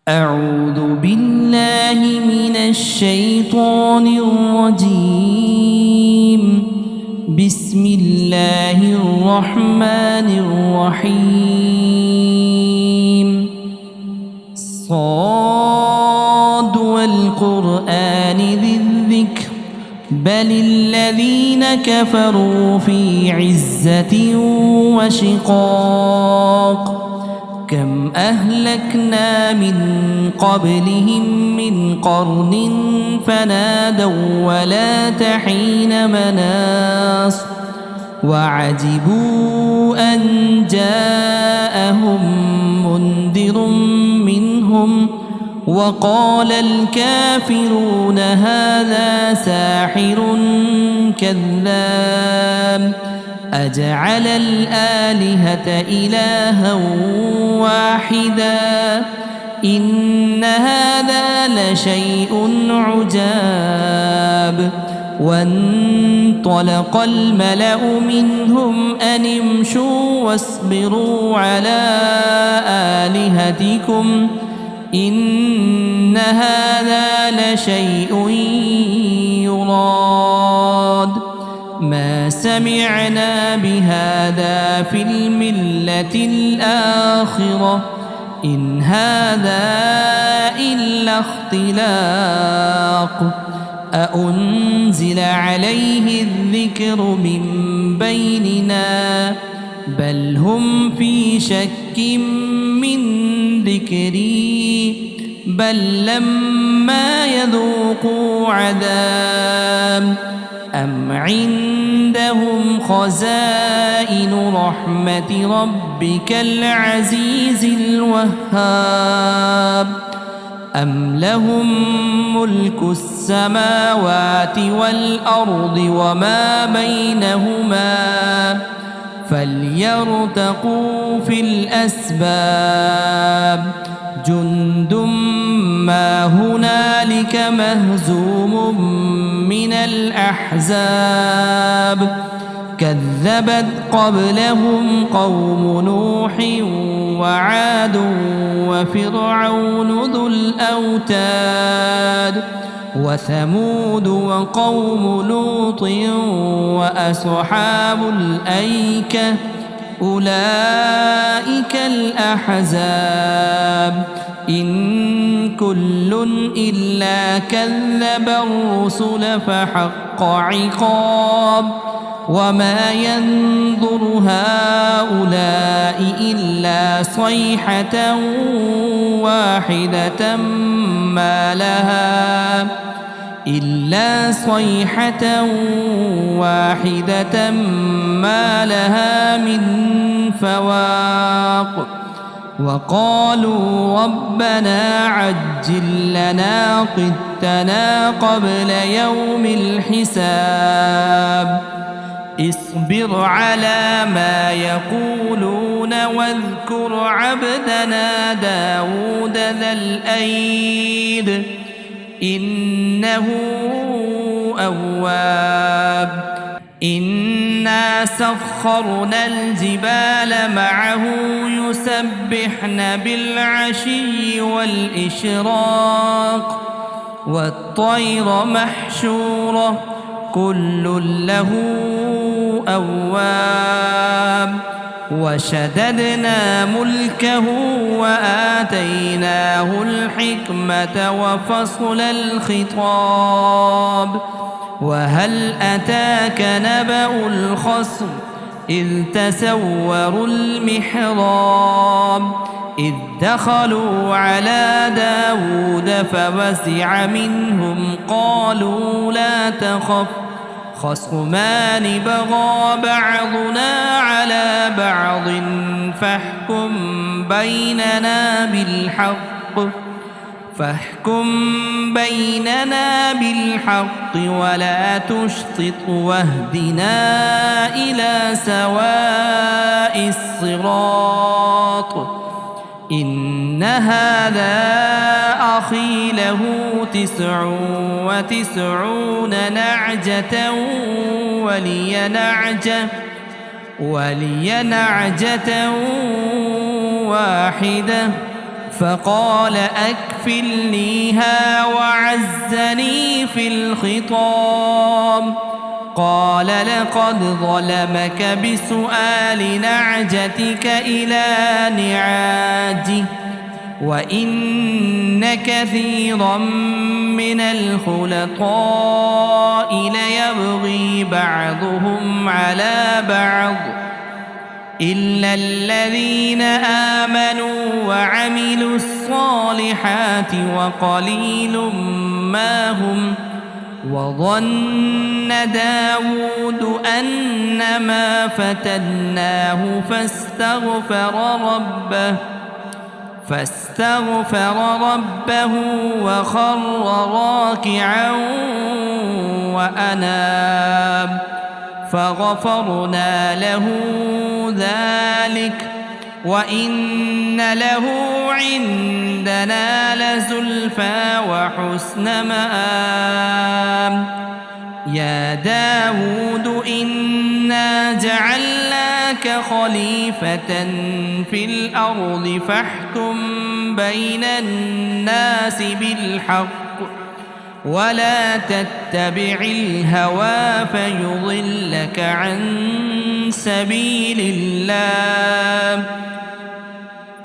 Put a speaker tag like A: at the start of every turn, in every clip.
A: أعوذ بالله من الشيطان الرجيم. بسم الله الرحمن الرحيم. صاد والقرآن ذي الذكر بل الذين كفروا في عزة وشقاق. كم أهلكنا من قبلهم من قرن فنادوا ولا تحين مناص وعجبوا أن جاءهم منذر منهم وقال الكافرون هذا ساحر كذاب أجعل الآلهة إلها واحدا إن هذا لشيء عجاب. وانطلق الملأ منهم أن امشوا واصبروا على آلهتكم إن هذا لشيء يراد ما سمعنا بهذا في الملة الآخرة إن هذا إلا اختلاق أأنزل عليه الذكر من بيننا بل هم في شك من ذكري بل لما يذوقوا عذاب أم عندهم خزائن رحمة ربك العزيز الوهاب أم لهم ملك السماوات والأرض وما بينهما فليرتقوا في الأسباب جند ما هنالك مهزوم من الأحزاب كذبت قبلهم قوم نوح وعاد وفرعون ذو الأوتاد وثمود وقوم لوط وأصحاب الأيكة أولئك الأحزاب إن كل إلا كذب الرسل فحق عقاب وما ينظر هؤلاء إلا صيحة واحدة ما لها إلا صيحة واحدة ما لها من فواق وقالوا ربنا عجل لنا قطنا قبل يوم الحساب اصبر على ما يقولون واذكر عبدنا داود ذا الأيد إنه أواب إنا سخرنا الجبال معه يسبحن بالعشي والإشراق والطير محشورة كل له أواب وشددنا ملكه وآتيناه الحكمة وفصل الخطاب وهل أتاك نبأ الخصم إذ تسوروا المحراب إذ دخلوا على داود ففزع منهم قالوا لا تخف خصمان بغى بعضنا على بعض فاحكم بيننا بالحق ولا تشطط واهدنا إلى سواء الصراط إن هذا أخي له 99 نعجة ولي نعجة واحدة فقال أكفلنيها وعزني في الخطام. قال لقد ظلمك بسؤال نعجتك إلى نعاجه وإن كثيرا من الخلطاء ليبغي بعضهم على بعض إلا الذين آمنوا وعملوا الصالحات وقليل ما هم. وظن داود أنما فتناه فاستغفر ربه وخر راكعا وأناب فغفرنا له ذلك وإن له عندنا لزلفى وحسن مآب. يا داود إنا جعلناك خليفة في الأرض فاحكم بين الناس بالحق ولا تتبع الهوى فيضلك عن سبيل الله.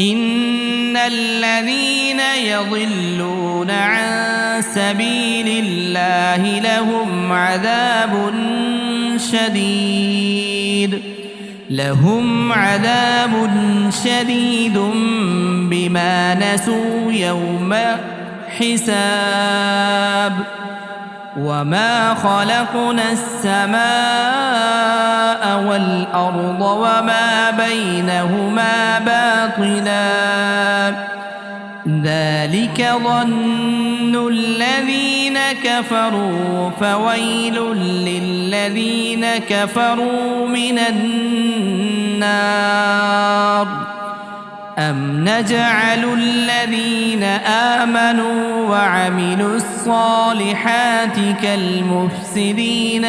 A: إن الذين يضلون عن سبيل الله لهم عذاب شديد بما نسوا يوم حساب. وما خلقنا السماء والأرض وما بينهما باطلا ذلك ظن الذين كفروا فويل للذين كفروا من النار. أم نجعل الذين آمنوا وعملوا الصالحات كالمفسدين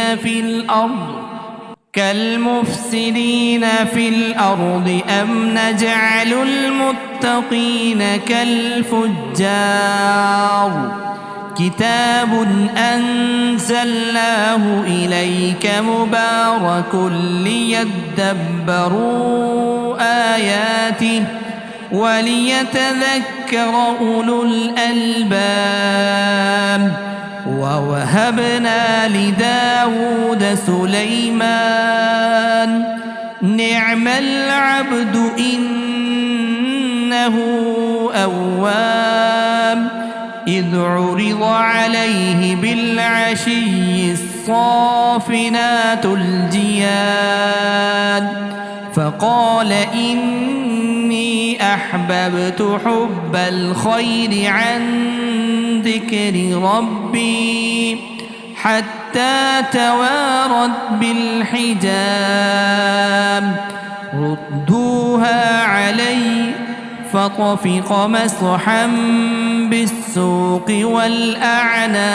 A: في الأرض أم نجعل المتقين كالفجار. كتاب أنزلناه إليك مبارك ليدبروا آياته وليتذكر أولو الألباب. ووهبنا لداود سليمان نعم العبد إنه أواب. إذ عرض عليه بالعشي الصافنات الجياد فقال إني أحببت حب الخير عن ذكر ربي حتى توارت بالحجاب. ردوها علي فطفق مسحا بالسوق والأعناق.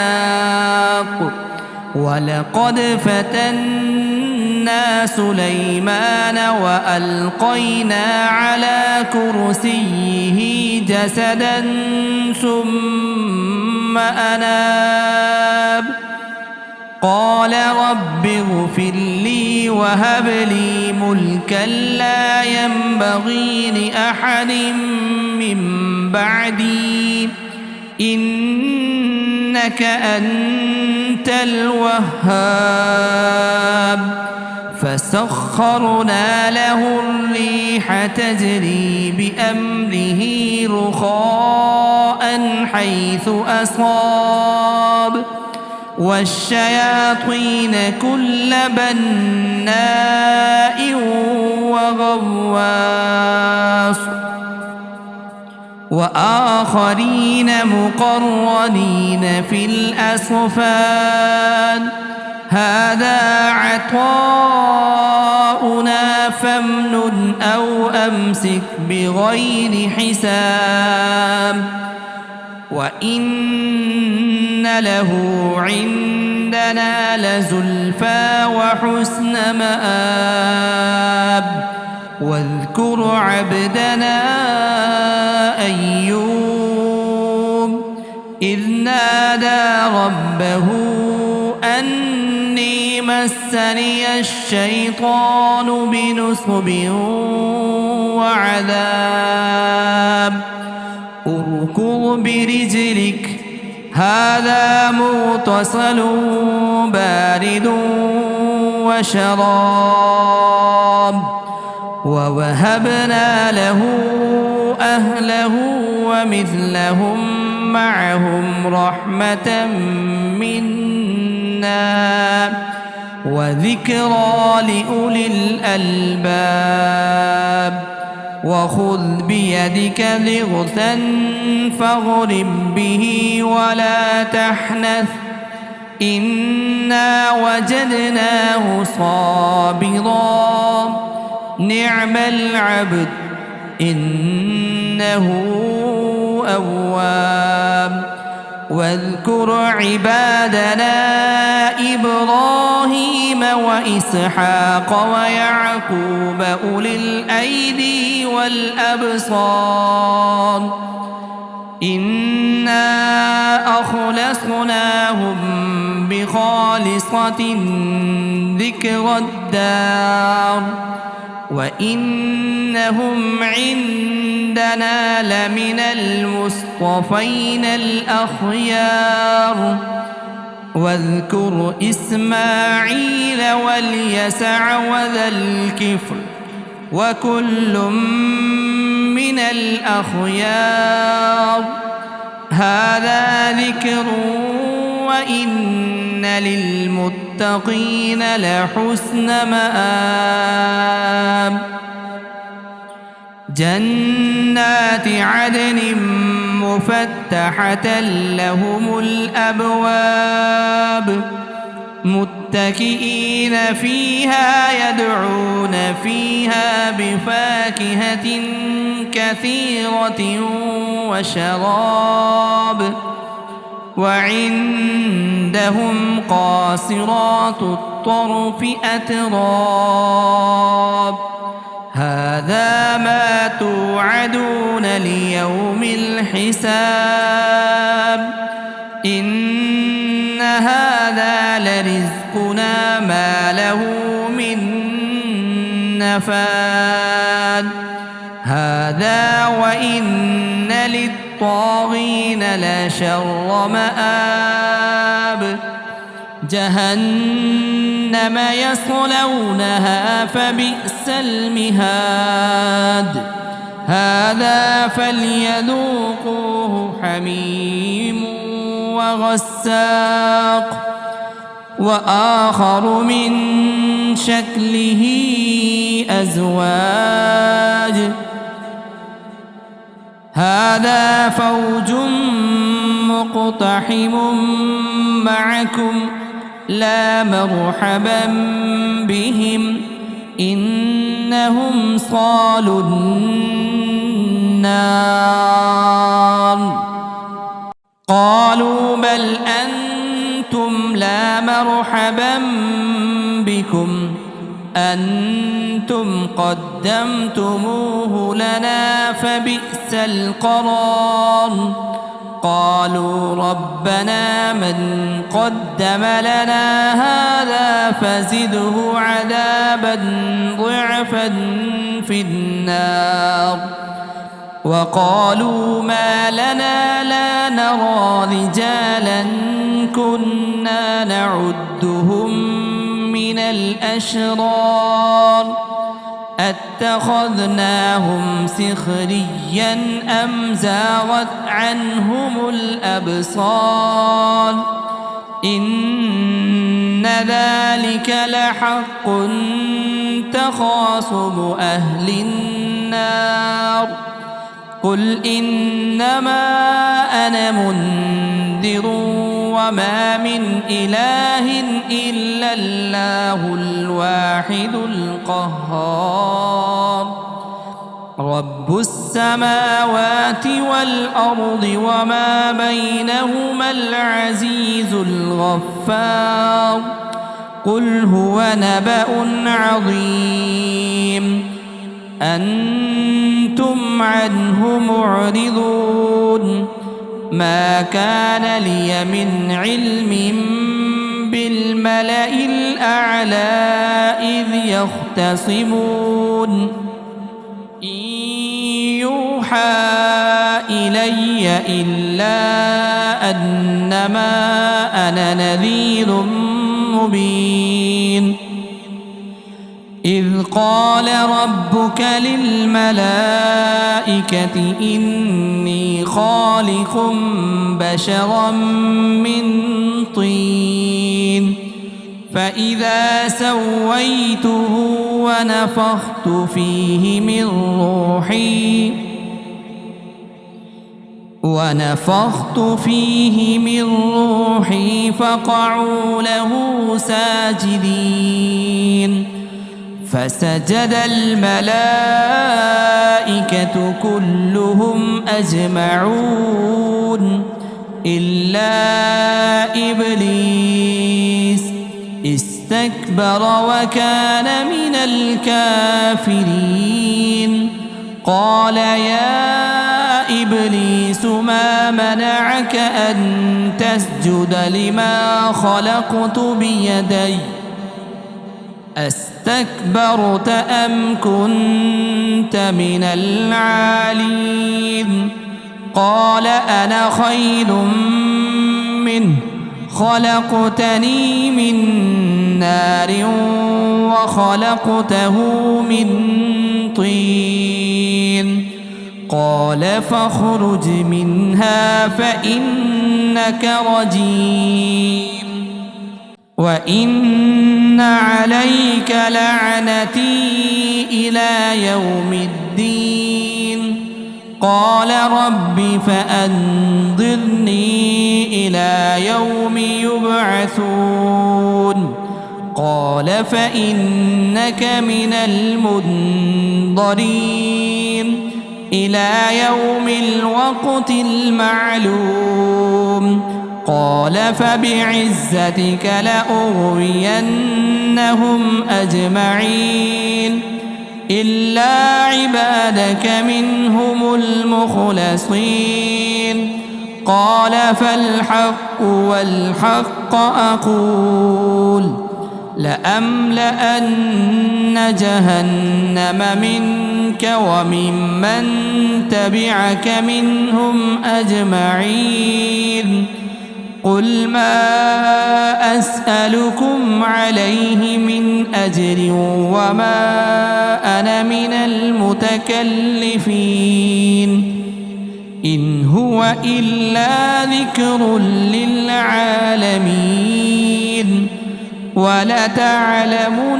A: ولقد فتنا سليمان وألقينا على كرسيه جسدا ثم أناب. قال رب اغفر لي وهب لي ملكا لا ينبغي لأحد من بعدي إنك أنت الوهاب. فسخرنا له الريح تجري بأمره رخاء حيث أصاب والشياطين كل بناء وغواص وآخرين مقرنين في الأصفاد. هذا عطاؤنا فامنن أو أمسك بغير حساب. وإن له عندنا لزلفى وحسن مآب. واذكر عبدنا أيوب إذ نادى ربه أني مسني الشيطان بنصب وعذاب اركض برجلك هذا مغتسل بارد وشراب ووهبنا له أهله ومثلهم معهم رحمة منا وذكرى لأولي الألباب وخذ بيدك ضغثا فاضرب به ولا تحنث إنا وجدناه صابرا نعم العبد إنه أواب واذكر عبادنا إبراهيم وإسحاق ويعقوب أولي الأيدي والأبصار إنا أخلصناهم بخالصة ذكر الدار وإنهم عندنا لمن المصطفين الأخيار واذكر إسماعيل واليسع وذا الكفل وكل من الأخيار هذا ذكر وإن للمتقين لحسن مآب جنات عدن مفتحة لهم الأبواب متكئين فيها يدعون فيها بفاكهة كثيرة وشراب وعندهم قاصرات الطرف أتراب هذا ما توعدون ليوم الحساب إن هذا لرزقنا ما له من نفاد هذا وإن للطاغين لشر مآب جهنم يصلونها فبئس المهاد هذا فليذوقوه حميم وغساق وآخر من شكله أزواج هذا فوج مقتحم معكم لا مرحبا بهم إنهم صالوا النار قالوا بل أنتم لا مرحبا بكم أنتم قدمتموه لنا فبئس القرار قالوا ربنا من قدم لنا هذا فزده عذابا ضعفا في النار وقالوا ما لنا لا نرى رجالا كنا نعدهم من الأشرار أتخذناهم سخريا أم زاغت عنهم الأبصار إن ذلك لحق تخاصم أهل النار قل إنما أنا منذر وما من إله إلا الله الواحد القهار رب السماوات والأرض وما بينهما العزيز الغفار قل هو نبأ عظيم أنتم عنه معرضون ما كان لي من علم بالملأ الأعلى إذ يختصمون إن يوحى إلي إلا أنما أنا نذير مبين إذ قال ربك للملائكة إني خالق بشرا من طين فإذا سويته ونفخت فيه من روحي فقعوا له ساجدين فسجد الملائكة كلهم أجمعون إلا إبليس استكبر وكان من الكافرين قال يا إبليس ما منعك أن تسجد لما خلقت بيدي أستكبرت أم كنت من العالين قال أنا خير منه خلقتني من نار وخلقته من طين قال فاخرج منها فإنك رجيم وإن عليك لعنتي إلى يوم الدين قال رب فأنظرني إلى يوم يبعثون قال فإنك من المنظرين إلى يوم الوقت المعلوم قال فبعزتك لأغوينهم أجمعين إلا عبادك منهم المخلصين قال فالحق والحق أقول لأملأن جهنم منك وممن تبعك منهم أجمعين قل ما أسألكم عليه من أجر وما أنا من المتكلفين إن هو إلا ذكر للعالمين ولتعلمن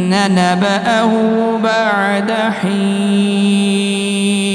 A: نبأه بعد حين